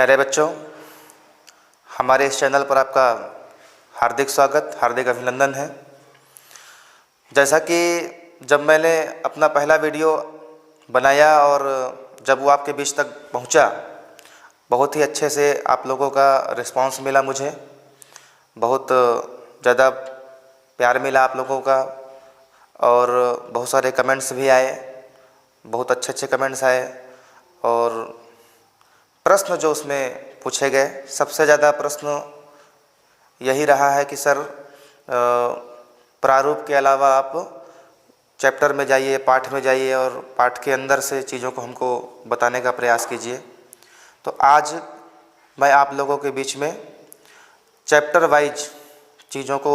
प्यारे बच्चों, हमारे इस चैनल पर आपका हार्दिक स्वागत, हार्दिक अभिनंदन है। जैसा कि जब मैंने अपना पहला वीडियो बनाया और जब वो आपके बीच तक पहुंचा, बहुत ही अच्छे से आप लोगों का रिस्पांस मिला। मुझे बहुत ज़्यादा प्यार मिला आप लोगों का और बहुत सारे कमेंट्स भी आए, बहुत अच्छे अच्छे कमेंट्स आए। और प्रश्न जो उसमें पूछे गए, सबसे ज़्यादा प्रश्न यही रहा है कि सर प्रारूप के अलावा आप चैप्टर में जाइए, पाठ में जाइए और पाठ के अंदर से चीज़ों को हमको बताने का प्रयास कीजिए। तो आज मैं आप लोगों के बीच में चैप्टर वाइज चीज़ों को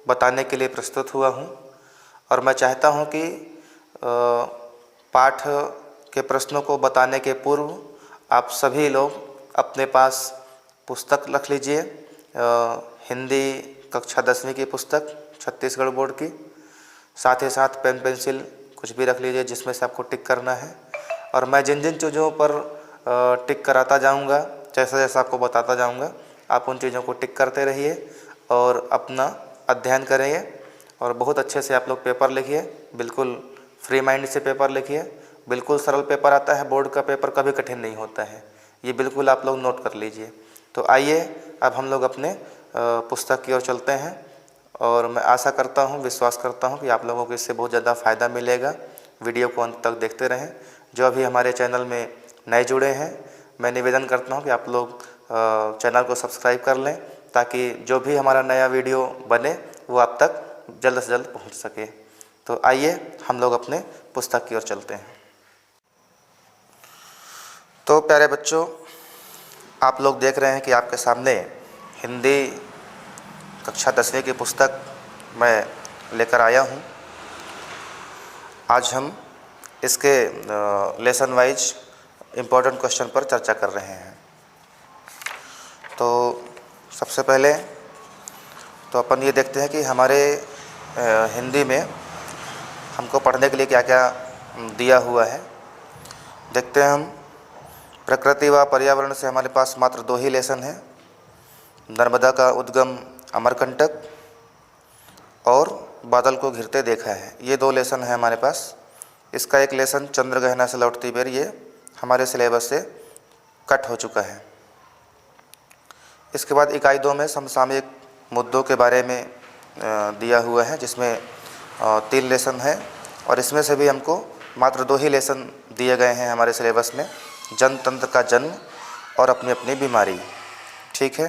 बताने के लिए प्रस्तुत हुआ हूँ और मैं चाहता हूँ कि पाठ के प्रश्नों को बताने के पूर्व आप सभी लोग अपने पास पुस्तक रख लीजिए, हिंदी कक्षा 10वीं की पुस्तक छत्तीसगढ़ बोर्ड की। साथ ही साथ पेन पेंसिल कुछ भी रख लीजिए जिसमें से आपको टिक करना है। और मैं जिन जिन चीज़ों पर टिक कराता जाऊंगा, जैसा जैसा आपको बताता जाऊंगा, आप उन चीज़ों को टिक करते रहिए और अपना अध्ययन करिए और बहुत अच्छे से आप लोग पेपर लिखिए। बिल्कुल फ्री माइंड से पेपर लिखिए, बिल्कुल सरल पेपर आता है। बोर्ड का पेपर कभी कठिन नहीं होता है, ये बिल्कुल आप लोग नोट कर लीजिए। तो आइए अब हम लोग अपने पुस्तक की ओर चलते हैं और मैं आशा करता हूँ, विश्वास करता हूँ कि आप लोगों को इससे बहुत ज़्यादा फ़ायदा मिलेगा। वीडियो को अंत तक देखते रहें। जो अभी हमारे चैनल में नए जुड़े हैं, मैं निवेदन करता हूँ कि आप लोग चैनल को सब्सक्राइब कर लें ताकि जो भी हमारा नया वीडियो बने वो आप तक जल्द से जल्द पहुँच सके। तो आइए हम लोग अपने पुस्तक की ओर चलते हैं। तो प्यारे बच्चों, आप लोग देख रहे हैं कि आपके सामने हिंदी कक्षा 10वीं की पुस्तक मैं लेकर आया हूं। आज हम इसके लेसन वाइज इम्पोर्टेंट क्वेश्चन पर चर्चा कर रहे हैं। तो सबसे पहले तो अपन ये देखते हैं कि हमारे हिंदी में हमको पढ़ने के लिए क्या क्या दिया हुआ है। देखते हैं हम। प्रकृति व पर्यावरण से हमारे पास मात्र 2 ही लेसन हैं, नर्मदा का उद्गम अमरकंटक और बादल को घिरते देखा है। ये 2 लेसन हैं हमारे पास। इसका एक लेसन चंद्रग्रहण से लौटती बेर, ये हमारे सिलेबस से कट हो चुका है। इसके बाद इकाई 2 में समसामयिक मुद्दों के बारे में दिया हुआ है, जिसमें 3 लेसन है और इसमें से भी हमको मात्र 2 ही लेसन दिए गए हैं हमारे सिलेबस में, जनतंत्र का जन्म और अपनी अपनी बीमारी। ठीक है।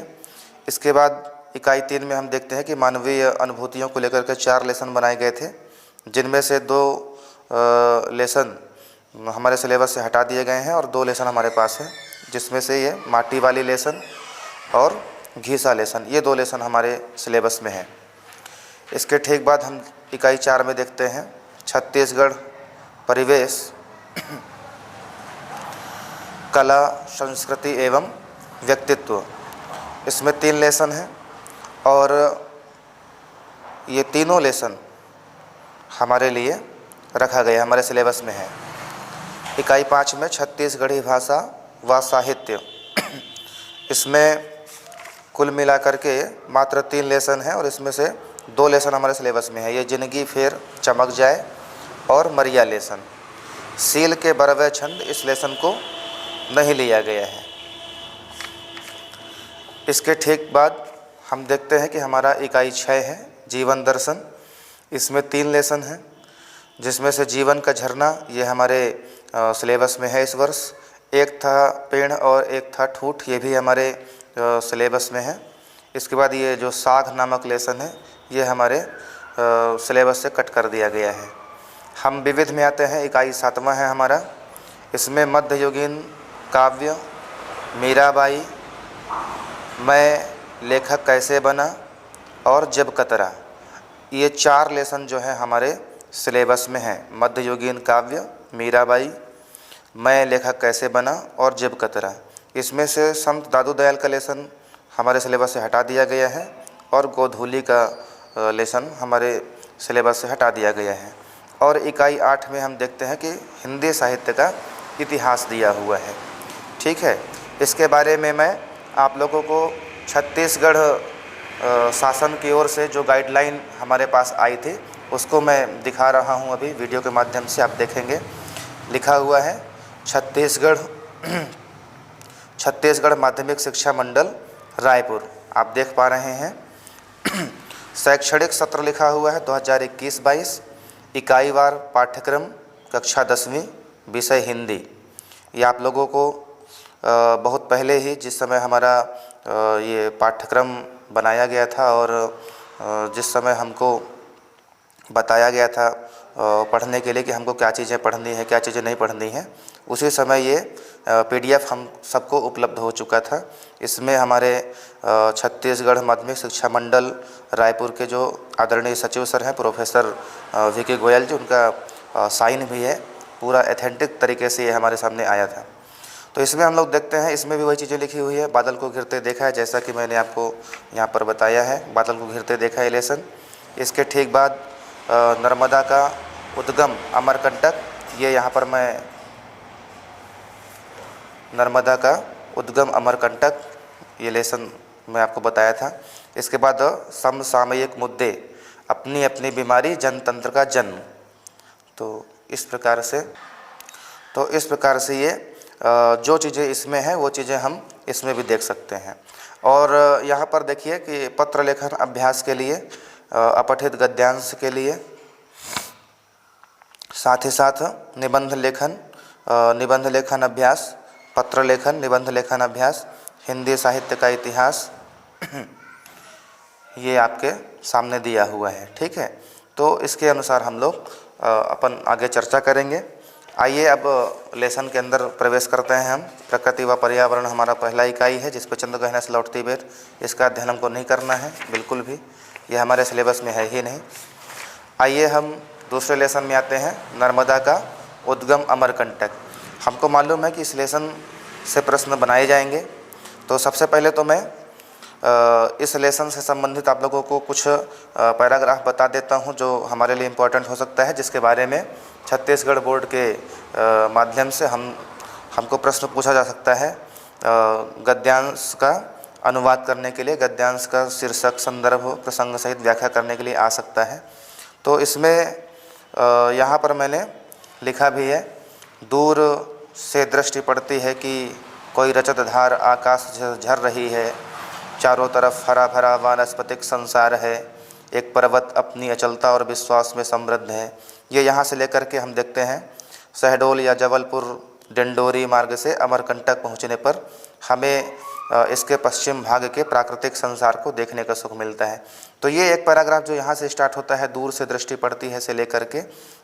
इसके बाद इकाई 3 में हम देखते हैं कि मानवीय अनुभूतियों को लेकर के 4 लेसन बनाए गए थे, जिनमें से 2 लेसन हमारे सिलेबस से हटा दिए गए हैं और 2 लेसन हमारे पास हैं, जिसमें से ये माटी वाली लेसन और घीसा लेसन, ये 2 लेसन हमारे सिलेबस में हैं। इसके ठीक बाद हम इकाई 4 में देखते हैं छत्तीसगढ़ परिवेश, कला, संस्कृति एवं व्यक्तित्व। इसमें 3 लेसन हैं और ये तीनों लेसन हमारे लिए रखा गया, हमारे सिलेबस में है। इकाई 5 में छत्तीसगढ़ी भाषा व साहित्य, इसमें कुल मिलाकर के मात्र 3 लेसन हैं और इसमें से 2 लेसन हमारे सिलेबस में है। ये जिंदगी फेर चमक जाए और मरिया लेसन। सील के बरवे छंद, इस लेसन को नहीं लिया गया है। इसके ठीक बाद हम देखते हैं कि हमारा इकाई 6 है जीवन दर्शन। इसमें 3 लेसन हैं, जिसमें से जीवन का झरना, ये हमारे सिलेबस में है इस वर्ष। एक था पेड़ और एक था ठूठ, ये भी हमारे सिलेबस में है। इसके बाद ये जो साग नामक लेसन है, ये हमारे सिलेबस से कट कर दिया गया है। हम विविध में आते हैं। इकाई 7वां है हमारा। इसमें मध्ययुगीन काव्य, मीराबाई, मैं लेखक कैसे बना और जब कतरा, ये 4 लेसन जो है हमारे सिलेबस में हैं। मध्ययुगीन काव्य, मीराबाई, मैं लेखक कैसे बना और जब कतरा। इसमें से संत दादू दयाल का लेसन हमारे सिलेबस से हटा दिया गया है और गोधूली का लेसन हमारे सिलेबस से हटा दिया गया है। और इकाई 8 में हम देखते हैं कि हिंदी साहित्य का इतिहास दिया हुआ है। ठीक है। इसके बारे में मैं आप लोगों को छत्तीसगढ़ शासन की ओर से जो गाइडलाइन हमारे पास आई थी उसको मैं दिखा रहा हूं अभी वीडियो के माध्यम से, आप देखेंगे। लिखा हुआ है छत्तीसगढ़ माध्यमिक शिक्षा मंडल रायपुर, आप देख पा रहे हैं। शैक्षणिक सत्र लिखा हुआ है 2021-22, इकाईवार पाठ्यक्रम कक्षा 10वीं, विषय हिंदी। ये आप लोगों को बहुत पहले ही, जिस समय हमारा ये पाठ्यक्रम बनाया गया था और जिस समय हमको बताया गया था पढ़ने के लिए कि हमको क्या चीज़ें पढ़नी है, क्या चीज़ें नहीं पढ़नी है, उसी समय ये PDF हम सबको उपलब्ध हो चुका था। इसमें हमारे छत्तीसगढ़ माध्यमिक शिक्षा मंडल रायपुर के जो आदरणीय सचिव सर हैं प्रोफेसर VK गोयल जी, उनका साइन भी है। पूरा एथेंटिक तरीके से ये हमारे सामने आया था। तो इसमें हम लोग देखते हैं, इसमें भी वही चीज़ें लिखी हुई है। बादल को घिरते देखा है, जैसा कि मैंने आपको यहाँ पर बताया है, बादल को घिरते देखा है लेसन। इसके ठीक बाद नर्मदा का उद्गम अमरकंटक, ये यहाँ पर मैं नर्मदा का उद्गम अमरकंटक ये लेसन मैं आपको बताया था। इसके बाद समसामयिक मुद्दे, अपनी अपनी बीमारी, जनतंत्र का जन्म। तो इस प्रकार से ये जो चीज़ें इसमें हैं वो चीज़ें हम इसमें भी देख सकते हैं। और यहाँ पर देखिए कि पत्र लेखन अभ्यास के लिए, अपठित गद्यांश के लिए, साथ ही साथ निबंध लेखन अभ्यास, पत्र लेखन, निबंध लेखन अभ्यास, हिंदी साहित्य का इतिहास, ये आपके सामने दिया हुआ है। ठीक है, तो इसके अनुसार हम लोग अपन आगे चर्चा करेंगे। आइए अब लेसन के अंदर प्रवेश करते हैं हम। प्रकृति व पर्यावरण हमारा पहला इकाई है, जिस पर चंद्र गहना से लौटती बेर, इसका अध्ययन हमको नहीं करना है बिल्कुल भी, ये हमारे सिलेबस में है ही नहीं। आइए हम दूसरे लेसन में आते हैं, नर्मदा का उद्गम अमरकंटक। हमको मालूम है कि इस लेसन से प्रश्न बनाए जाएंगे। तो सबसे पहले तो मैं इस लेसन से संबंधित आप लोगों को कुछ पैराग्राफ बता देता हूं जो हमारे लिए इम्पोर्टेंट हो सकता है, जिसके बारे में छत्तीसगढ़ बोर्ड के माध्यम से हमको प्रश्न पूछा जा सकता है। गद्यांश का अनुवाद करने के लिए, गद्यांश का शीर्षक, संदर्भ, प्रसंग सहित व्याख्या करने के लिए आ सकता है। तो इसमें यहाँ पर मैंने लिखा भी है, दूर से दृष्टि पड़ती है कि कोई रजत धार आकाश से झर रही है, चारों तरफ हरा भरा वानस्पतिक संसार है, एक पर्वत अपनी अचलता और विश्वास में समृद्ध है। ये यहाँ से लेकर के हम देखते हैं शहडोल या जबलपुर डिंडोरी मार्ग से अमरकंटक पहुँचने पर हमें इसके पश्चिम भाग के प्राकृतिक संसार को देखने का सुख मिलता है। तो ये एक पैराग्राफ जो यहाँ से स्टार्ट होता है, दूर से दृष्टि पड़ती है से लेकर के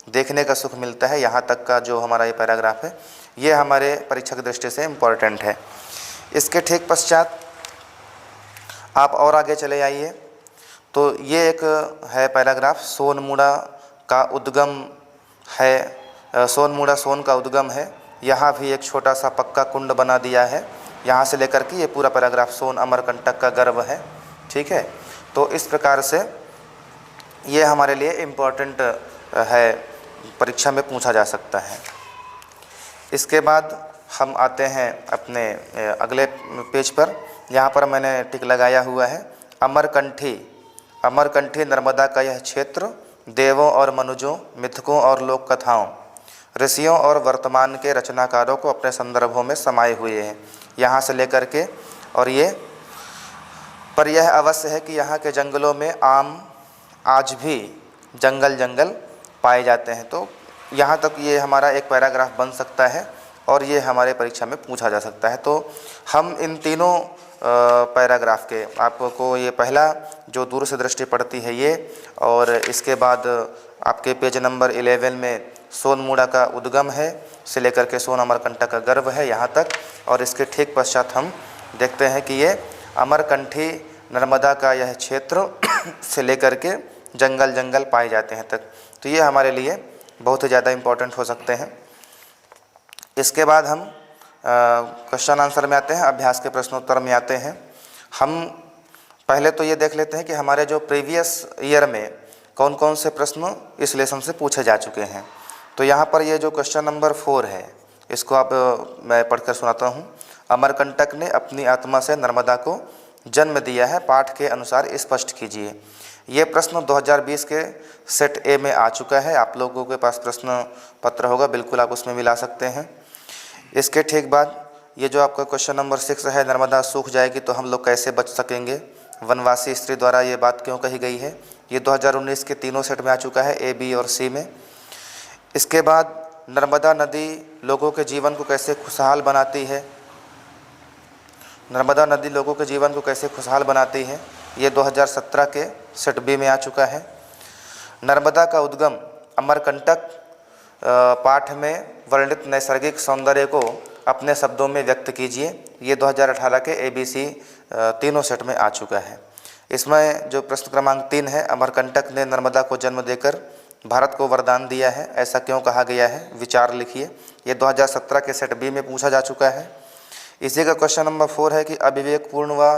देखने का सुख मिलता है, यहाँ तक का जो हमारा ये पैराग्राफ है, ये हमारे परीक्षा की दृष्टि से इम्पॉर्टेंट है। इसके ठीक पश्चात आप और आगे चले आइए, तो ये एक है पैराग्राफ, सोनमुड़ा का उद्गम है, सोनमुड़ा सोन का उद्गम है। यहाँ भी एक छोटा सा पक्का कुंड बना दिया है। यहाँ से लेकर के ये पूरा पैराग्राफ सोन अमरकंटक का गर्व है। ठीक है, तो इस प्रकार से ये हमारे लिए इम्पोर्टेंट है, परीक्षा में पूछा जा सकता है। इसके बाद हम आते हैं अपने अगले पेज पर। यहाँ पर मैंने टिक लगाया हुआ है, अमरकंठी नर्मदा का यह क्षेत्र देवों और मनुजों, मिथकों और लोक कथाओं, ऋषियों और वर्तमान के रचनाकारों को अपने संदर्भों में समाये हुए हैं। यहाँ से लेकर के और ये पर यह अवश्य है कि यहाँ के जंगलों में आम आज भी जंगल पाए जाते हैं। तो यहाँ तक ये हमारा एक पैराग्राफ बन सकता है और ये हमारे परीक्षा में पूछा जा सकता है। तो हम इन तीनों पैराग्राफ के, आपको ये पहला जो दूर से दृष्टि पड़ती है ये, और इसके बाद आपके पेज नंबर 11 में सोनमुड़ा का उद्गम है से लेकर के सोन अमरकंटक का गर्व है यहाँ तक, और इसके ठीक पश्चात हम देखते हैं कि ये अमरकंठी नर्मदा का यह क्षेत्र से लेकर के जंगल पाए जाते हैं तक। तो ये हमारे लिए बहुत ही ज़्यादा इम्पोर्टेंट हो सकते हैं। इसके बाद हम क्वेश्चन आंसर में आते हैं, अभ्यास के प्रश्नोत्तर में आते हैं। हम पहले तो ये देख लेते हैं कि हमारे जो प्रीवियस ईयर में कौन कौन से प्रश्न इस लेसन से पूछे जा चुके हैं। तो यहाँ पर ये जो क्वेश्चन नंबर 4 है, इसको आप मैं पढ़कर सुनाता हूँ। अमरकंटक ने अपनी आत्मा से नर्मदा को जन्म दिया है, पाठ के अनुसार स्पष्ट कीजिए। ये प्रश्न 2020 के सेट ए में आ चुका है। आप लोगों के पास प्रश्न पत्र होगा, बिल्कुल आप उसमें मिला सकते हैं। इसके ठीक बाद ये जो आपका क्वेश्चन नंबर 6 है, नर्मदा सूख जाएगी तो हम लोग कैसे बच सकेंगे, वनवासी स्त्री द्वारा ये बात क्यों कही गई है, ये 2019 के तीनों सेट में आ चुका है, ए, बी और सी में। इसके बाद नर्मदा नदी लोगों के जीवन को कैसे खुशहाल बनाती है, नर्मदा नदी लोगों के जीवन को कैसे खुशहाल बनाती है, ये 2017 के सेट बी में आ चुका है। नर्मदा का उद्गम अमरकंटक पाठ में वर्णित नैसर्गिक सौंदर्य को अपने शब्दों में व्यक्त कीजिए, ये 2018 के ABC तीनों सेट में आ चुका है। इसमें जो प्रश्न क्रमांक 3 है, अमरकंटक ने नर्मदा को जन्म देकर भारत को वरदान दिया है, ऐसा क्यों कहा गया है, विचार लिखिए, ये 2017 के सेट बी में पूछा जा चुका है। इसी का क्वेश्चन नंबर 4 है कि अविवेकपूर्ण व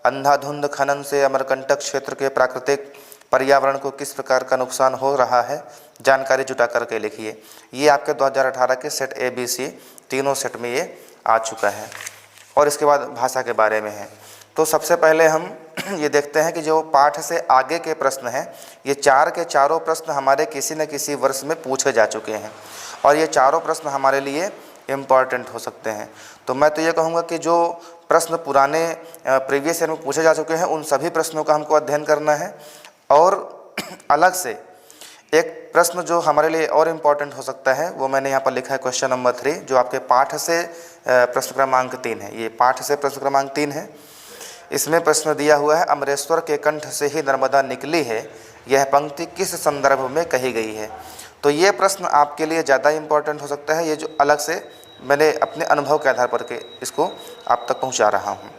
अंधाधुंध खनन से अमरकंटक क्षेत्र के प्राकृतिक पर्यावरण को किस प्रकार का नुकसान हो रहा है, जानकारी जुटा करके लिखिए। ये आपके 2018 के सेट ABC तीनों सेट में ये आ चुका है। और इसके बाद भाषा के बारे में है। तो सबसे पहले हम ये देखते हैं कि जो पाठ से आगे के प्रश्न हैं, ये 4 के चारों प्रश्न हमारे किसी न किसी वर्ष में पूछे जा चुके हैं और ये चारों प्रश्न हमारे लिए इम्पॉर्टेंट हो सकते हैं। तो मैं तो ये कहूँगा कि जो प्रश्न पुराने प्रीवियस ईयर में पूछे जा चुके हैं, उन सभी प्रश्नों का हमको अध्ययन करना है। और अलग से एक प्रश्न जो हमारे लिए और इम्पॉर्टेंट हो सकता है, वो मैंने यहाँ पर लिखा है क्वेश्चन नंबर 3, जो आपके पाठ से प्रश्न क्रमांक 3 है। ये पाठ से प्रश्न क्रमांक 3 है। इसमें प्रश्न दिया हुआ है, अमरेश्वर के कंठ से ही नर्मदा निकली है, यह पंक्ति किस संदर्भ में कही गई है। तो ये प्रश्न आपके लिए ज़्यादा इम्पॉर्टेंट हो सकता है। ये जो अलग से मैंने अपने अनुभव के आधार पर के इसको आप तक पहुँचा रहा हूँ।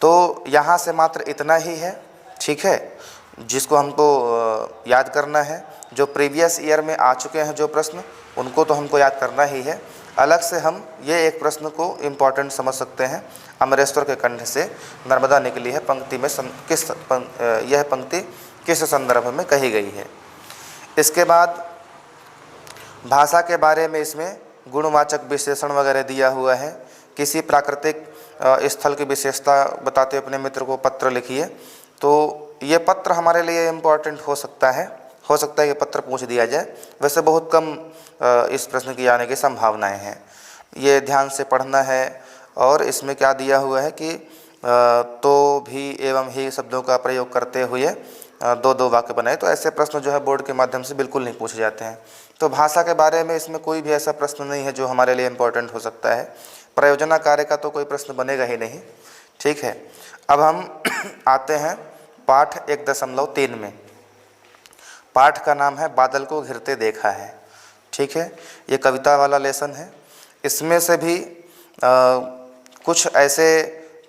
तो यहाँ से मात्र इतना ही है, ठीक है, जिसको हमको याद करना है। जो प्रीवियस ईयर में आ चुके हैं जो प्रश्न, उनको तो हमको याद करना ही है। अलग से हम ये एक प्रश्न को इम्पॉर्टेंट समझ सकते हैं, अमरेश्वर के कंठ से नर्मदा निकली है पंक्ति में यह पंक्ति किस संदर्भ में कही गई है। इसके बाद भाषा के बारे में इसमें गुणवाचक विशेषण वगैरह दिया हुआ है। किसी प्राकृतिक स्थल की विशेषता बताते हुए अपने मित्र को पत्र लिखिए। तो ये पत्र हमारे लिए इम्पॉर्टेंट हो सकता है ये पत्र पूछ दिया जाए। वैसे बहुत कम इस प्रश्न की आने की संभावनाएं हैं, ये ध्यान से पढ़ना है। और इसमें क्या दिया हुआ है कि तो भी एवं ही शब्दों का प्रयोग करते हुए 2-2 वाक्य बनाए। तो ऐसे प्रश्न जो है बोर्ड के माध्यम से बिल्कुल नहीं पूछे जाते हैं। तो भाषा के बारे में इसमें कोई भी ऐसा प्रश्न नहीं है जो हमारे लिए इम्पोर्टेंट हो सकता है। प्रयोजना कार्य का तो कोई प्रश्न बनेगा ही नहीं, ठीक है। अब हम आते हैं पाठ 1.3 में। पाठ का नाम है बादल को घिरते देखा है, ठीक है। ये कविता वाला लेसन है। इसमें से भी कुछ ऐसे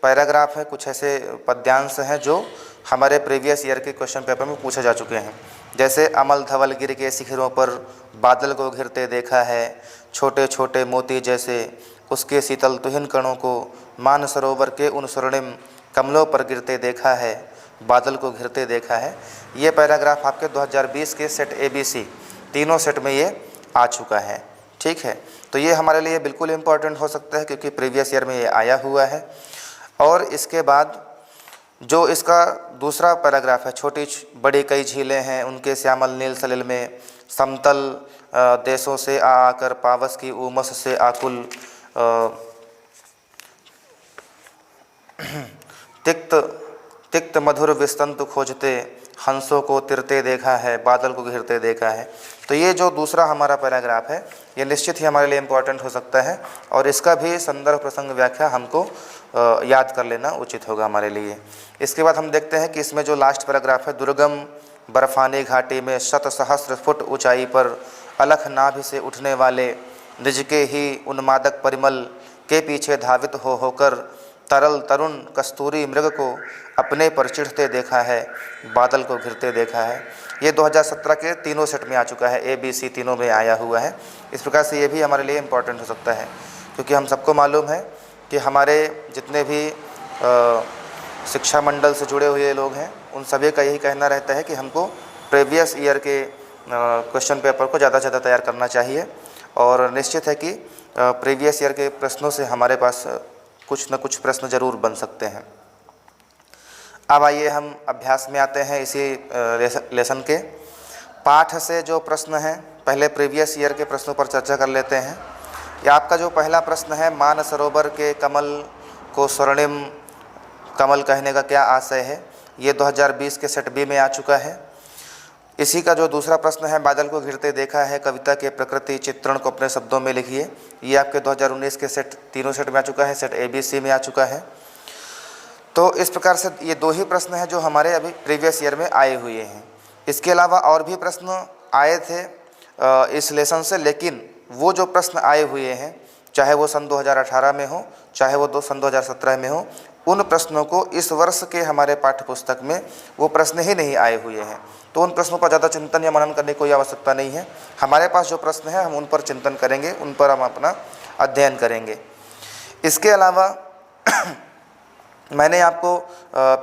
पैराग्राफ हैं, कुछ ऐसे पद्यांश हैं जो हमारे प्रीवियस ईयर के क्वेश्चन पेपर में पूछे जा चुके हैं। जैसे अमल धवल गिर के शिखरों पर बादल को घिरते देखा है, छोटे छोटे मोती जैसे उसके शीतल तुहिन कणों को मान सरोवर के उन स्वर्णिम कमलों पर गिरते देखा है, बादल को घिरते देखा है। ये पैराग्राफ आपके 2020 के सेट ABC तीनों सेट में ये आ चुका है, ठीक है। तो ये हमारे लिए बिल्कुल इम्पॉर्टेंट हो सकता है क्योंकि प्रीवियस ईयर में ये आया हुआ है। और इसके बाद जो इसका दूसरा पैराग्राफ है, छोटी बड़ी कई झीलें हैं उनके श्यामल नील सलिल में, समतल देशों से आकर पावस की उमस से आकुल, तिक्त मधुर विस्तंत खोजते हंसों को तिरते देखा है, बादल को घिरते देखा है। तो ये जो दूसरा हमारा पैराग्राफ है ये निश्चित ही हमारे लिए इम्पोर्टेंट हो सकता है और इसका भी संदर्भ प्रसंग व्याख्या हमको याद कर लेना उचित होगा हमारे लिए। इसके बाद हम देखते हैं कि इसमें जो लास्ट पैराग्राफ है, दुर्गम बर्फानी घाटी में 100 फुट ऊंचाई पर अलख नाभि से उठने वाले निज के ही उन्मादक परिमल के पीछे धावित होकर तरल तरुण कस्तूरी मृग को अपने पर चिढ़ते देखा है, बादल को घिरते देखा है। ये 2017 के तीनों सेट में आ चुका है, ABC तीनों में आया हुआ है। इस प्रकार से ये भी हमारे लिए इम्पोर्टेंट हो सकता है क्योंकि हम सबको मालूम है कि हमारे जितने भी शिक्षा मंडल से जुड़े हुए लोग हैं उन सभी का यही कहना रहता है कि हमको प्रीवियस ईयर के क्वेश्चन पेपर को ज़्यादा से ज़्यादा तैयार करना चाहिए और निश्चित है कि प्रीवियस ईयर के प्रश्नों से हमारे पास कुछ न कुछ प्रश्न जरूर बन सकते हैं। अब आइए हम अभ्यास में आते हैं। इसी लेसन के पाठ से जो प्रश्न हैं, पहले प्रीवियस ईयर के प्रश्नों पर चर्चा कर लेते हैं। ये आपका जो पहला प्रश्न है, मानसरोवर के कमल को स्वर्णिम कमल कहने का क्या आशय है, ये 2020 के सेट बी में आ चुका है। इसी का जो दूसरा प्रश्न है, बादल को घिरते देखा है, कविता के प्रकृति चित्रण को अपने शब्दों में लिखिए, ये आपके 2019 के तीनों सेट में आ चुका है, सेट ए बी सी में आ चुका है। तो इस प्रकार से ये 2 ही प्रश्न हैं जो हमारे अभी प्रीवियस ईयर में आए हुए हैं। इसके अलावा और भी प्रश्न आए थे इस लेसन से, लेकिन वो जो प्रश्न आए हुए हैं, चाहे वो सन 2018 में हो, चाहे वो सन 2017 में हो, उन प्रश्नों को इस वर्ष के हमारे पाठ्य पुस्तक में वो प्रश्न ही नहीं आए हुए हैं। तो उन प्रश्नों पर ज़्यादा चिंतन या मनन करने की कोई आवश्यकता नहीं है। हमारे पास जो प्रश्न है हम उन पर चिंतन करेंगे, उन पर हम अपना अध्ययन करेंगे। इसके अलावा मैंने आपको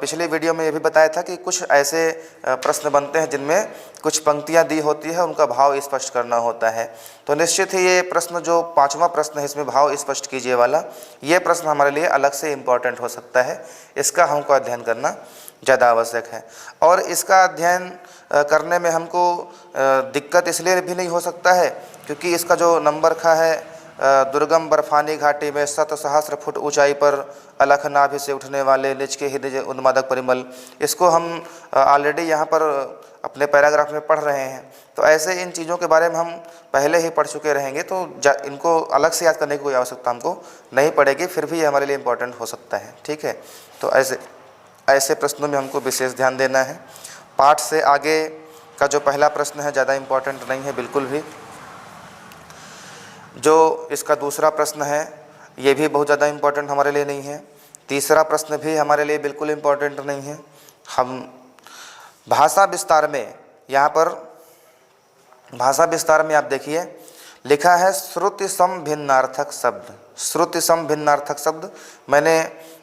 पिछले वीडियो में ये भी बताया था कि कुछ ऐसे प्रश्न बनते हैं जिनमें कुछ पंक्तियां दी होती है, उनका भाव स्पष्ट करना होता है। तो निश्चित ही ये प्रश्न जो 5वां प्रश्न है, इसमें भाव स्पष्ट कीजिए वाला, ये प्रश्न हमारे लिए अलग से इम्पॉर्टेंट हो सकता है। इसका हमको अध्ययन करना ज़्यादा आवश्यक है। और इसका अध्ययन करने में हमको दिक्कत इसलिए भी नहीं हो सकता है क्योंकि इसका जो नंबर खा है, दुर्गम बर्फानी घाटी में 7 सहस्र फुट ऊंचाई पर अलख नाभि से उठने वाले निज के हृदय उन्मादक परिमल, इसको हम ऑलरेडी यहाँ पर अपने पैराग्राफ में पढ़ रहे हैं। तो ऐसे इन चीज़ों के बारे में हम पहले ही पढ़ चुके रहेंगे, तो इनको अलग से याद करने की कोई आवश्यकता हमको नहीं पड़ेगी, फिर भी ये हमारे लिए इम्पोर्टेंट हो सकता है। ठीक है, तो ऐसे प्रश्नों में हमको विशेष ध्यान देना है। पाठ से आगे का जो पहला प्रश्न है ज़्यादा इम्पोर्टेंट नहीं है बिल्कुल भी। जो इसका दूसरा प्रश्न है ये भी बहुत ज़्यादा इम्पोर्टेंट हमारे लिए नहीं है। तीसरा प्रश्न भी हमारे लिए बिल्कुल इम्पोर्टेंट नहीं है। हम भाषा विस्तार में, यहाँ पर भाषा विस्तार में आप देखिए लिखा है श्रुति सम भिन्नार्थक शब्द। श्रुति सम भिन्नार्थक शब्द मैंने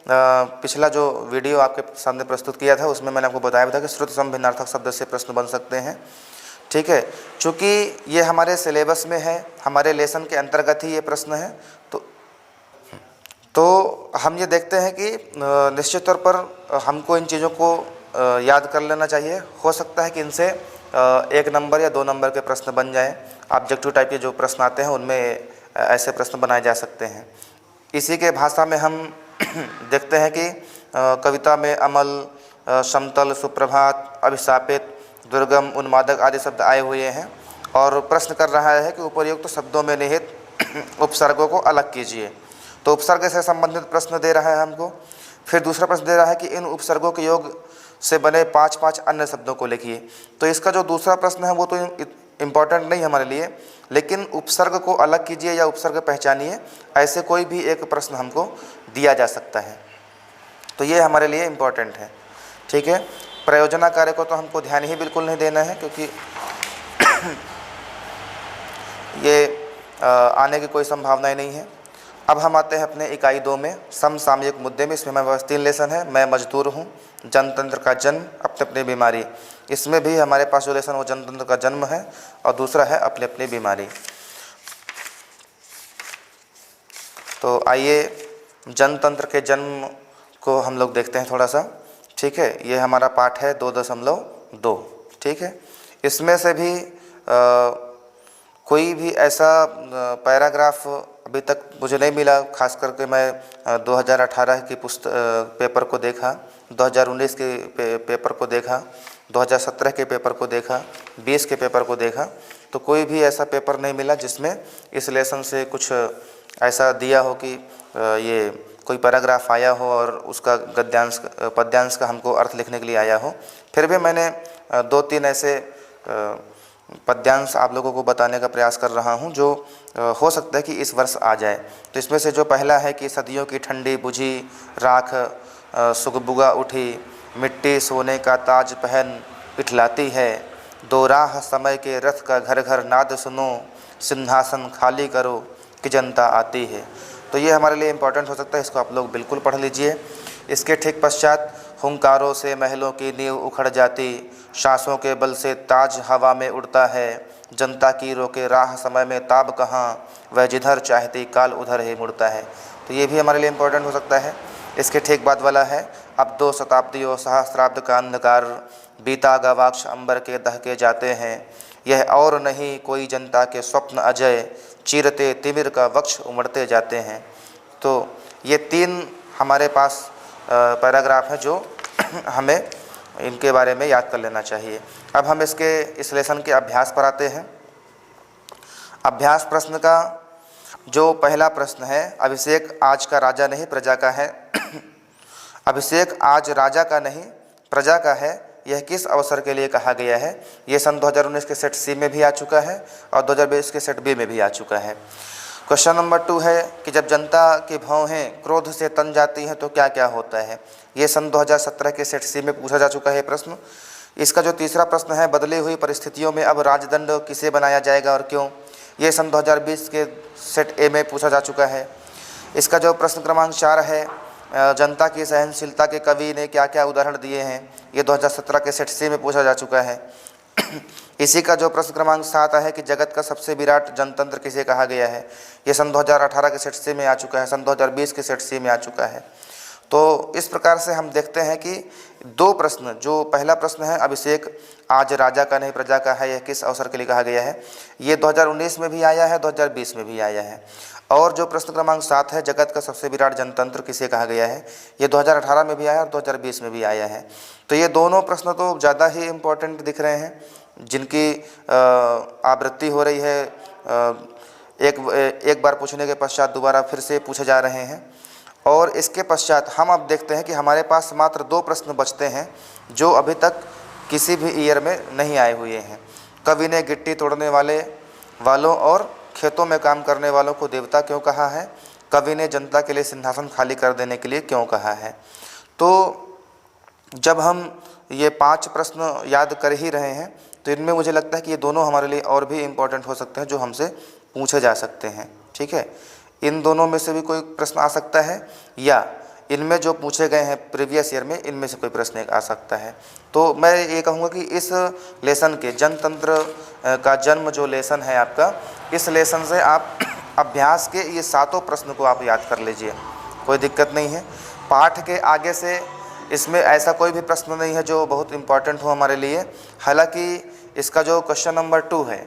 पिछला जो वीडियो आपके सामने प्रस्तुत किया था उसमें मैंने आपको बताया था कि श्रुति सम भिन्नार्थक शब्द से प्रश्न बन सकते हैं। ठीक है, चूँकि ये हमारे सिलेबस में है, हमारे लेसन के अंतर्गत ही ये प्रश्न है, तो हम ये देखते हैं कि निश्चित तौर पर हमको इन चीज़ों को याद कर लेना चाहिए। हो सकता है कि इनसे 1 नंबर या 2 नंबर के प्रश्न बन जाएं। ऑब्जेक्टिव टाइप के जो प्रश्न आते हैं उनमें ऐसे प्रश्न बनाए जा सकते हैं। इसी के भाषा में हम देखते हैं कि कविता में अमल, समतल, सुप्रभात, अभिशापित, दुर्गम, उन्मादक आदि शब्द आए हुए हैं और प्रश्न कर रहा है कि उपर्युक्त शब्दों में निहित उपसर्गों को अलग कीजिए। तो उपसर्ग से संबंधित प्रश्न दे रहा है हमको। फिर दूसरा प्रश्न दे रहा है कि इन उपसर्गों के योग से बने 5-5 अन्य शब्दों को लिखिए। तो इसका जो दूसरा प्रश्न है वो तो इम्पॉर्टेंट नहीं हमारे लिए, लेकिन उपसर्ग को अलग कीजिए या उपसर्ग पहचानिए, ऐसे कोई भी एक प्रश्न हमको दिया जा सकता है। तो ये हमारे लिए इम्पॉर्टेंट है। ठीक है, प्रयोजना कार्य को तो हमको ध्यान ही बिल्कुल नहीं देना है क्योंकि ये आने की कोई संभावना ही नहीं है। अब हम आते हैं अपने इकाई 2 में, समसामयिक मुद्दे में। इसमें हमारे पास 3 लेसन है। मैं मजदूर हूँ, जनतंत्र का जन्म, अपने अपनी बीमारी। इसमें भी हमारे पास जो लेसन वो जनतंत्र का जन्म है और दूसरा है अपनी अपनी बीमारी। तो आइए जनतंत्र के जन्म को हम लोग देखते हैं थोड़ा सा। ठीक है, ये हमारा पाठ है 2.2। ठीक है, इसमें से भी कोई भी ऐसा पैराग्राफ अभी तक मुझे नहीं मिला। खास करके मैं 2018 की पेपर को देखा, 2019 के पेपर को देखा, 2017 के पेपर को देखा, 20 के पेपर को देखा, तो कोई भी ऐसा पेपर नहीं मिला जिसमें इस लेसन से कुछ ऐसा दिया हो कि ये कोई पैराग्राफ आया हो और उसका गद्यांश पद्यांश का हमको अर्थ लिखने के लिए आया हो। फिर भी मैंने 2-3 ऐसे पद्यांश आप लोगों को बताने का प्रयास कर रहा हूं जो हो सकता है कि इस वर्ष आ जाए। तो इसमें से जो पहला है कि सदियों की ठंडी बुझी राख सुगबुगा उठी, मिट्टी सोने का ताज पहन इठलाती है, दो राह समय के रथ का घर घर नाद सुनो, सिंहासन खाली करो कि जनता आती है। तो ये हमारे लिए इम्पोर्टेंट हो सकता है, इसको आप लोग बिल्कुल पढ़ लीजिए। इसके ठीक पश्चात हुंकारों से महलों की नींव उखड़ जाती, सांसों के बल से ताज हवा में उड़ता है, जनता की रोके राह समय में ताब कहाँ, वह जिधर चाहती काल उधर ही मुड़ता है। तो ये भी हमारे लिए इम्पोर्टेंट हो सकता है। इसके ठीक बाद वाला है, अब 2 शताब्दियों सहस्राब्द का अंधकार, बीता गवाक्ष अंबर के दहके जाते हैं, यह और नहीं कोई जनता के स्वप्न अजय, चीरते तिमिर का वक्ष उमड़ते जाते हैं। तो ये 3 हमारे पास पैराग्राफ हैं जो हमें इनके बारे में याद कर लेना चाहिए। अब हम इस लेसन के अभ्यास पर आते हैं। अभ्यास प्रश्न का जो पहला प्रश्न है, अभिषेक आज का राजा नहीं प्रजा का है। अभिषेक आज राजा का नहीं प्रजा का है, यह किस अवसर के लिए कहा गया है। ये सन 2019 के सेट सी में भी आ चुका है और 2020 के सेट बी में भी आ चुका है। क्वेश्चन नंबर 2 है कि जब जनता की भौहें क्रोध से तन जाती हैं तो क्या क्या होता है। ये सन 2017 के सेट सी में पूछा जा चुका है प्रश्न। इसका जो तीसरा प्रश्न है, बदली हुई परिस्थितियों में अब राजदंड किसे बनाया जाएगा और क्यों, ये सन 2020 के सेट ए में पूछा जा चुका है। इसका जो प्रश्न क्रमांक 4 है, जनता की सहनशीलता के कवि ने क्या क्या उदाहरण दिए हैं, ये 2017 के सेट सी में पूछा जा चुका है। इसी का जो प्रश्न क्रमांक 7 है कि जगत का सबसे विराट जनतंत्र किसे कहा गया है, ये सन 2018 के सेट सी में आ चुका है, सन 2020 के सेट सी में आ चुका है। तो इस प्रकार से हम देखते हैं कि 2 प्रश्न, जो पहला प्रश्न है अभिषेक आज राजा का नहीं प्रजा का है, यह किस अवसर के लिए कहा गया है, ये 2019 में भी आया है, 2020 में भी आया है। और जो प्रश्न क्रमांक 7 है, जगत का सबसे विराट जनतंत्र किसे कहा गया है, ये 2018 में भी आया और 2020 में भी आया है। तो ये दोनों प्रश्न तो ज़्यादा ही इम्पोर्टेंट दिख रहे हैं, जिनकी आवृत्ति हो रही है, एक बार पूछने के पश्चात दोबारा फिर से पूछे जा रहे हैं। और इसके पश्चात हम अब देखते हैं कि हमारे पास मात्र 2 प्रश्न बचते हैं जो अभी तक किसी भी ईयर में नहीं आए हुए हैं। कवि ने गिट्टी तोड़ने वालों और खेतों में काम करने वालों को देवता क्यों कहा है, कवि ने जनता के लिए सिंहासन खाली कर देने के लिए क्यों कहा है। तो जब हम ये 5 प्रश्न याद कर ही रहे हैं तो इनमें मुझे लगता है कि ये दोनों हमारे लिए और भी इम्पोर्टेंट हो सकते हैं जो हमसे पूछे जा सकते हैं। ठीक है, इन दोनों में से भी कोई प्रश्न आ सकता है या इनमें जो पूछे गए हैं प्रीवियस ईयर में इनमें से कोई प्रश्न एक आ सकता है। तो मैं ये कहूँगा कि इस लेसन के जनतंत्र का जन्म जो लेसन है आपका, इस लेसन से आप अभ्यास के ये 7 प्रश्न को आप याद कर लीजिए, कोई दिक्कत नहीं है। पाठ के आगे से इसमें ऐसा कोई भी प्रश्न नहीं है जो बहुत इम्पॉर्टेंट हो हमारे लिए। हालांकि इसका जो क्वेश्चन नंबर 2 है,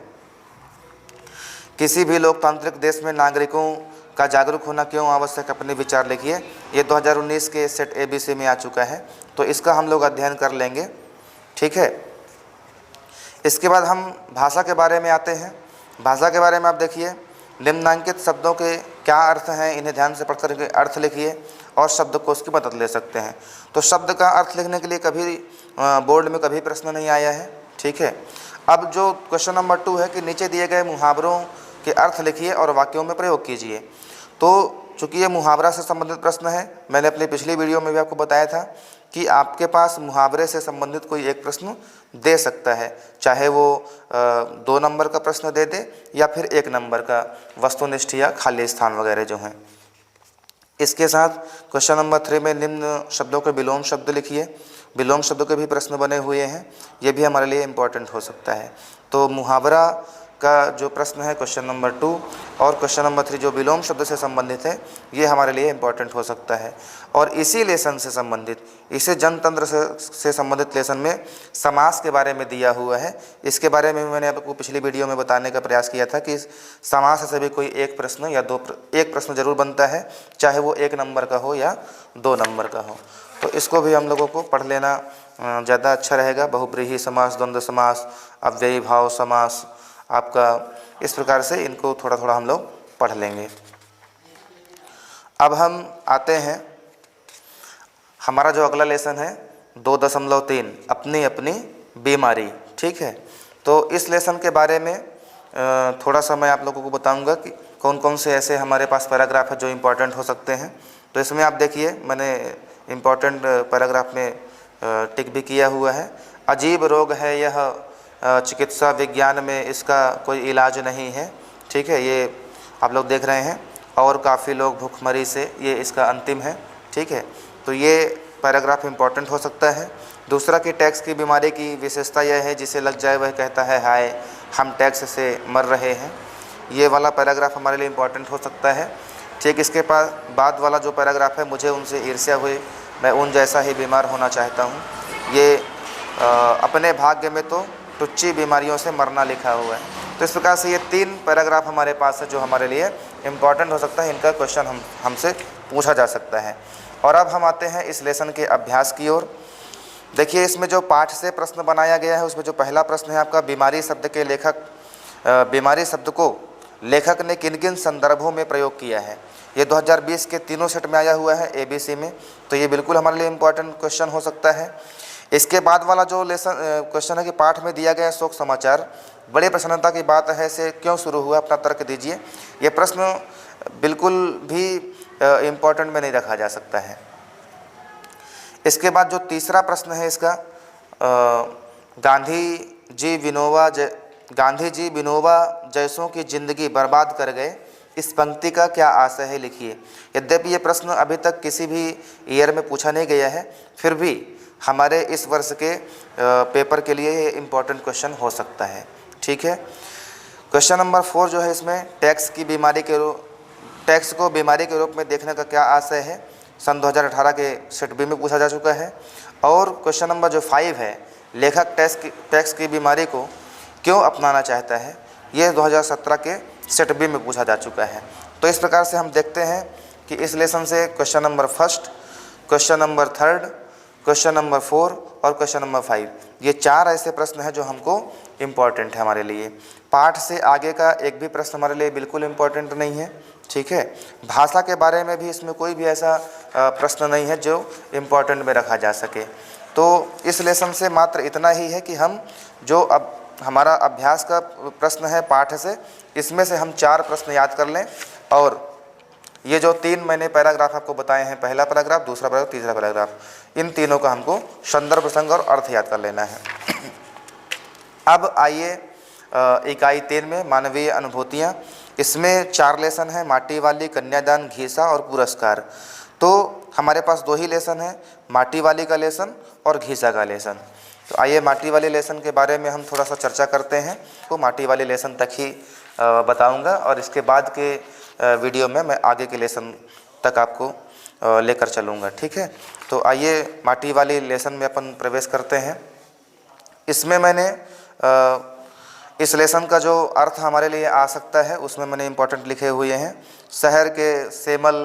किसी भी लोकतांत्रिक देश में नागरिकों का जागरूक होना क्यों आवश्यक, अपने विचार लिखिए, ये 2019 के सेट ABC में आ चुका है। तो इसका हम लोग अध्ययन कर लेंगे। ठीक है, इसके बाद हम भाषा के बारे में आते हैं। भाषा के बारे में आप देखिए, निम्नांकित शब्दों के क्या अर्थ हैं, इन्हें ध्यान से पढ़कर के अर्थ लिखिए और शब्दकोश की मदद ले सकते हैं। तो शब्द का अर्थ लिखने के लिए कभी बोर्ड में कभी प्रश्न नहीं आया है। ठीक है, अब जो क्वेश्चन नंबर 2 है कि नीचे दिए गए मुहावरों के अर्थ लिखिए और वाक्यों में प्रयोग कीजिए। तो चूँकि ये मुहावरा से संबंधित प्रश्न है, मैंने अपनी पिछली वीडियो में भी आपको बताया था कि आपके पास मुहावरे से संबंधित कोई एक प्रश्न दे सकता है, चाहे वो 2 नंबर का प्रश्न दे दे या फिर 1 नंबर का, वस्तुनिष्ठ या खाली स्थान वगैरह जो हैं। इसके साथ क्वेश्चन नंबर 3 में निम्न शब्दों के विलोम शब्द लिखिए। विलोम शब्दों के भी प्रश्न बने हुए हैं, ये भी हमारे लिए इम्पोर्टेंट हो सकता है। तो मुहावरा का जो प्रश्न है क्वेश्चन नंबर 2 और क्वेश्चन नंबर 3 जो विलोम शब्द से संबंधित है, ये हमारे लिए इम्पोर्टेंट हो सकता है। और इसी लेसन से संबंधित, इसे जनतंत्र से संबंधित लेसन में समास के बारे में दिया हुआ है। इसके बारे में मैंने आपको पिछली वीडियो में बताने का प्रयास किया था कि समास से भी कोई एक प्रश्न या एक प्रश्न जरूर बनता है, चाहे वो 1 नंबर का हो या 2 नंबर का हो। तो इसको भी हम लोगों को पढ़ लेना ज़्यादा अच्छा रहेगा। बहुब्रीहि समास, द्वंद्व समास, अव्ययी भाव समास, आपका इस प्रकार से इनको थोड़ा थोड़ा हम लोग पढ़ लेंगे। अब हम आते हैं, हमारा जो अगला लेसन है 2.3 अपनी अपनी बीमारी। ठीक है, तो इस लेसन के बारे में थोड़ा सा मैं आप लोगों को बताऊंगा कि कौन कौन से ऐसे हमारे पास पैराग्राफ है जो इम्पोर्टेंट हो सकते हैं। तो इसमें आप देखिए, मैंने इम्पोर्टेंट पैराग्राफ में टिक भी किया हुआ है। अजीब रोग है यह, चिकित्सा विज्ञान में इसका कोई इलाज नहीं है। ठीक है, ये आप लोग देख रहे हैं। और काफ़ी लोग भूखमरी से, ये इसका अंतिम है। ठीक है, तो ये पैराग्राफ इम्पोर्टेंट हो सकता है। दूसरा कि टैक्स की बीमारी की विशेषता यह है, जिसे लग जाए वह कहता है हाय, हम टैक्स से मर रहे हैं। ये वाला पैराग्राफ हमारे लिए इम्पोर्टेंट हो सकता है। ठीक इसके बाद वाला जो पैराग्राफ है, मुझे उनसे ईर्ष्या हुई, मैं उन जैसा ही बीमार होना चाहता हूँ। ये अपने भाग्य में तो टुच्ची बीमारियों से मरना लिखा हुआ है। तो इस प्रकार से ये 3 पैराग्राफ हमारे पास है जो हमारे लिए इम्पॉर्टेंट हो सकता है। इनका क्वेश्चन हमसे पूछा जा सकता है। और अब हम आते हैं इस लेसन के अभ्यास की ओर। देखिए, इसमें जो पाठ से प्रश्न बनाया गया है उसमें जो पहला प्रश्न है आपका, बीमारी शब्द को लेखक ने किन किन संदर्भों में प्रयोग किया है। ये 2020 के तीनों सेट में आया हुआ है ABC में, तो ये बिल्कुल हमारे लिए इम्पोर्टेंट क्वेश्चन हो सकता है। इसके बाद वाला जो क्वेश्चन है कि पाठ में दिया गया शोक समाचार बड़े प्रसन्नता की बात है से क्यों शुरू हुआ, अपना तर्क दीजिए। ये प्रश्न बिल्कुल भी इम्पोर्टेंट में नहीं रखा जा सकता है। इसके बाद जो तीसरा प्रश्न है इसका, गांधी जी विनोबा जैसों की ज़िंदगी बर्बाद कर गए, इस पंक्ति का क्या आशय है, लिखिए। यद्यपि ये प्रश्न अभी तक किसी भी ईयर में पूछा नहीं गया है, फिर भी हमारे इस वर्ष के पेपर के लिए ये इम्पोर्टेंट क्वेश्चन हो सकता है। ठीक है। क्वेश्चन नंबर 4 जो है, इसमें टैक्स को बीमारी के रूप में देखने का क्या आशय है, सन 2018 के सेट बी में पूछा जा चुका है। और क्वेश्चन नंबर जो 5 है, लेखक टैक्स की बीमारी को क्यों अपनाना चाहता है, ये 2017 के सेट बी में पूछा जा चुका है। तो इस प्रकार से हम देखते हैं कि इस लेसन से question number 1, question number 3, question number 4 और क्वेश्चन नंबर 5, ये 4 ऐसे प्रश्न हैं जो हमको इम्पॉर्टेंट है हमारे लिए। पाठ से आगे का एक भी प्रश्न हमारे लिए बिल्कुल इम्पॉर्टेंट नहीं है। ठीक है। भाषा के बारे में भी इसमें कोई भी ऐसा प्रश्न नहीं है जो इम्पॉर्टेंट में रखा जा सके। तो इस लेसन से मात्र इतना ही है कि हम जो अब हमारा अभ्यास का प्रश्न है पाठ से, इसमें से हम 4 प्रश्न याद कर लें। और ये जो 3 मैंने पैराग्राफ आपको बताए हैं, पहला पैराग्राफ, दूसरा पैराग्राफ, तीसरा पैराग्राफ, इन तीनों का हमको संदर्भ, प्रसंग और अर्थ याद कर लेना है। अब आइए इकाई 3 में मानवीय अनुभूतियाँ। इसमें 4 लेसन हैं, माटी वाली, कन्यादान, घीसा और पुरस्कार। तो हमारे पास 2 ही लेसन हैं, माटी वाली का लेसन और घीसा का लेसन। तो आइए माटी वाले लेसन के बारे में हम थोड़ा सा चर्चा करते हैं। तो माटी वाले लेसन तक ही बताऊंगा और इसके बाद के वीडियो में मैं आगे के लेसन तक आपको लेकर चलूँगा। ठीक है। तो आइए माटी वाली लेसन में अपन प्रवेश करते हैं। इसमें मैंने इस लेसन का जो अर्थ हमारे लिए आ सकता है उसमें मैंने इम्पोर्टेंट लिखे हुए हैं। शहर के सेमल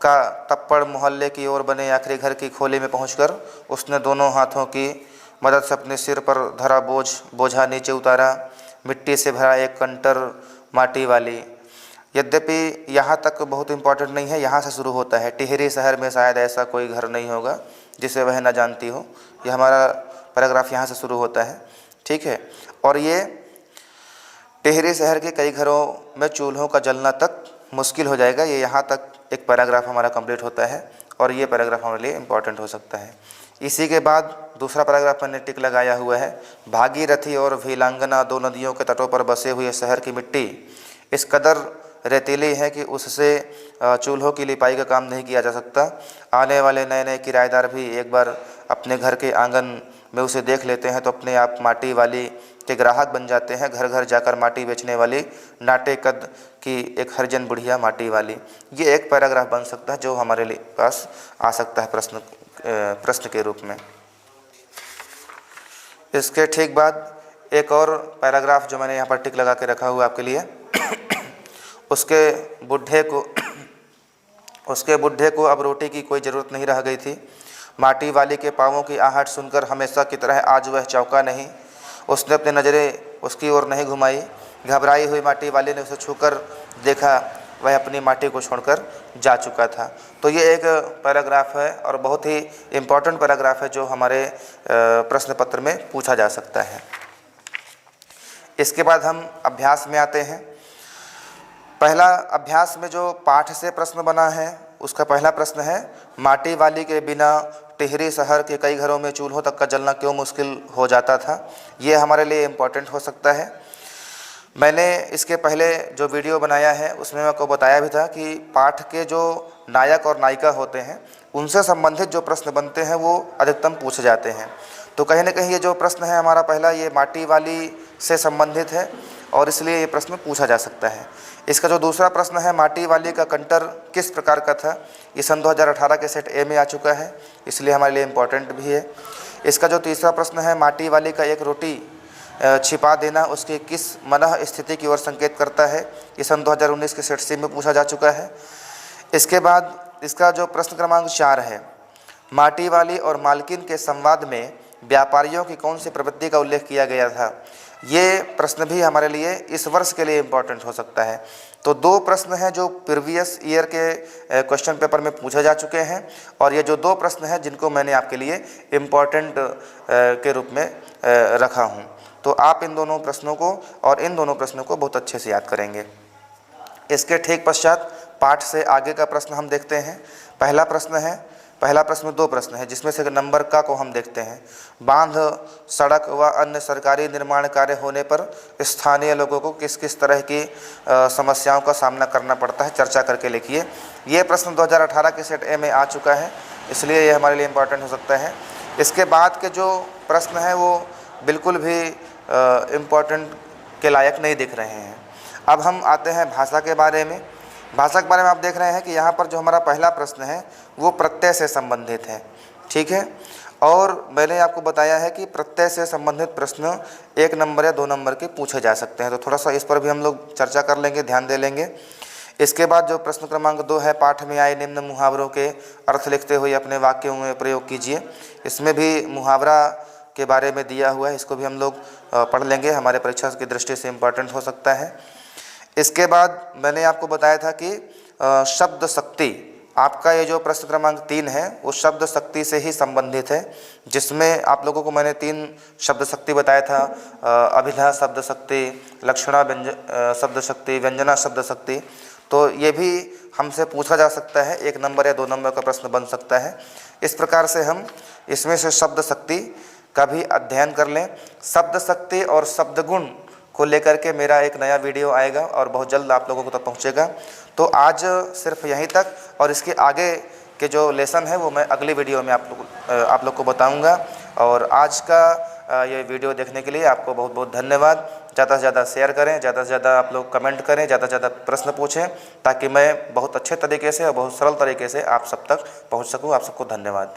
का तप्पड़ मोहल्ले की ओर बने आखिरी घर की खोली में पहुंचकर उसने दोनों हाथों की मदद से अपने सिर पर धरा बोझा नीचे उतारा। मिट्टी से भरा एक कंटर माटी वाली। यद्यपि यहाँ तक बहुत इम्पोर्टेंट नहीं है, यहाँ से शुरू होता है। टिहरी शहर में शायद ऐसा कोई घर नहीं होगा जिसे वह न जानती हो। यह हमारा पैराग्राफ यहाँ से शुरू होता है। ठीक है। और ये टिहरी शहर के कई घरों में चूल्हों का जलना तक मुश्किल हो जाएगा। ये यहाँ तक एक पैराग्राफ हमारा कंप्लीट होता है और ये पैराग्राफ हमारे लिए इम्पोर्टेंट हो सकता है। इसी के बाद दूसरा पैराग्राफ मैंने टिक लगाया हुआ है। भागीरथी और भीलांगना, 2 नदियों के तटों पर बसे हुए शहर की मिट्टी इस कदर रेतीली है कि उससे चूल्हों की लिपाई का काम नहीं किया जा सकता। आने वाले नए नए किराएदार भी एक बार अपने घर के आंगन में उसे देख लेते हैं तो अपने आप माटी वाली के ग्राहक बन जाते हैं। घर घर जाकर माटी बेचने वाली नाटे कद की एक हरिजन बुढ़िया माटी वाली। ये एक पैराग्राफ बन सकता है जो हमारे लिए पास आ सकता है प्रश्न के रूप में। इसके ठीक बाद एक और पैराग्राफ जो मैंने यहाँ पर टिक लगा के रखा हुआ आपके लिए। उसके बुढ़े को अब रोटी की कोई ज़रूरत नहीं रह गई थी। माटी वाली के पाँवों की आहट सुनकर हमेशा की तरह आज वह चौंका नहीं। उसने अपनी नज़रें उसकी ओर नहीं घुमाई। घबराई हुई माटी वाली ने उसे छूकर देखा, वह अपनी माटी को छोड़कर जा चुका था। तो ये एक पैराग्राफ है और बहुत ही इम्पोर्टेंट पैराग्राफ है जो हमारे प्रश्न पत्र में पूछा जा सकता है। इसके बाद हम अभ्यास में आते हैं। पहला अभ्यास में जो पाठ से प्रश्न बना है उसका पहला प्रश्न है, माटी वाली के बिना टिहरी शहर के कई घरों में चूल्हों तक का जलना क्यों मुश्किल हो जाता था। ये हमारे लिए इम्पोर्टेंट हो सकता है। मैंने इसके पहले जो वीडियो बनाया है उसमें मैं आपको बताया भी था कि पाठ के जो नायक और नायिका होते हैं उनसे संबंधित जो प्रश्न बनते हैं वो अधिकतम पूछे जाते हैं। तो कहीं ना कहीं ये जो प्रश्न है हमारा पहला, ये माटी वाली से संबंधित है और इसलिए ये प्रश्न पूछा जा सकता है। इसका जो दूसरा प्रश्न है, माटी वाली का कंटर किस प्रकार का था, ये सन 2018 के सेट ए में आ चुका है, इसलिए हमारे लिए इम्पोर्टेंट भी है। इसका जो तीसरा प्रश्न है, माटी वाली का एक रोटी छिपा देना उसकी किस मनः स्थिति की ओर संकेत करता है, ये सन 2019 के सेट सी में पूछा जा चुका है। इसके बाद इसका जो प्रश्न क्रमांक 4 है, माटी वाली और मालकिन के संवाद में व्यापारियों की कौन सी प्रवृत्ति का उल्लेख किया गया था, ये प्रश्न भी हमारे लिए इस वर्ष के लिए इम्पोर्टेंट हो सकता है। तो 2 प्रश्न हैं जो प्रीवियस ईयर के क्वेश्चन पेपर में पूछे जा चुके हैं और ये जो 2 प्रश्न हैं जिनको मैंने आपके लिए इम्पोर्टेंट के रूप में रखा हूँ। तो आप इन दोनों प्रश्नों को और इन दोनों प्रश्नों को बहुत अच्छे से याद करेंगे। इसके ठीक पश्चात पाठ से आगे का प्रश्न हम देखते हैं। पहला प्रश्न 2 प्रश्न है जिसमें से नंबर का को हम देखते हैं। बांध, सड़क व अन्य सरकारी निर्माण कार्य होने पर स्थानीय लोगों को किस किस तरह की समस्याओं का सामना करना पड़ता है, चर्चा करके लिखिए। ये प्रश्न 2018 के सेट ए में आ चुका है, इसलिए ये हमारे लिए इम्पोर्टेंट हो सकता है। इसके बाद के जो प्रश्न हैं वो बिल्कुल भी इम्पोर्टेंट के लायक नहीं दिख रहे हैं। अब हम आते हैं भाषा के बारे में। भाषा के बारे में आप देख रहे हैं कि यहाँ पर जो हमारा पहला प्रश्न है वो प्रत्यय से संबंधित है, ठीक है। और मैंने आपको बताया है कि प्रत्यय से संबंधित प्रश्न 1 नंबर या 2 नंबर के पूछे जा सकते हैं, तो थोड़ा सा इस पर भी हम लोग चर्चा कर लेंगे, ध्यान दे लेंगे। इसके बाद जो प्रश्न क्रमांक 2 है, पाठ में आए निम्न मुहावरों के अर्थ लिखते हुए अपने वाक्यों में प्रयोग कीजिए। इसमें भी मुहावरा के बारे में दिया हुआ है, इसको भी हम लोग पढ़ लेंगे, हमारे परीक्षा की दृष्टि से इम्पोर्टेंट हो सकता है। इसके बाद मैंने आपको बताया था कि शब्द शक्ति, आपका ये जो प्रश्न क्रमांक 3 है वो शब्द शक्ति से ही संबंधित है, जिसमें आप लोगों को मैंने 3 शब्द शक्ति बताया था, अभिधा शब्द शक्ति, लक्षणा शब्द शक्ति, व्यंजना शब्द शक्ति। तो ये भी हमसे पूछा जा सकता है, 1 नंबर या 2 नंबर का प्रश्न बन सकता है। इस प्रकार से हम इसमें से शब्द शक्ति का भी अध्ययन कर लें। शब्द शक्ति और शब्द गुण को लेकर के मेरा एक नया वीडियो आएगा और बहुत जल्द आप लोगों को तक पहुंचेगा। तो आज सिर्फ यहीं तक, और इसके आगे के जो लेसन है वो मैं अगली वीडियो में आप लोग को बताऊंगा। और आज का ये वीडियो देखने के लिए आपको बहुत बहुत धन्यवाद। ज़्यादा से ज़्यादा शेयर करें, ज़्यादा से ज़्यादा आप लोग कमेंट करें, ज़्यादा से ज़्यादा प्रश्न पूछें, ताकि मैं बहुत अच्छे तरीके से और बहुत सरल तरीके से आप सब तक पहुँच सकूँ। आप सबको धन्यवाद।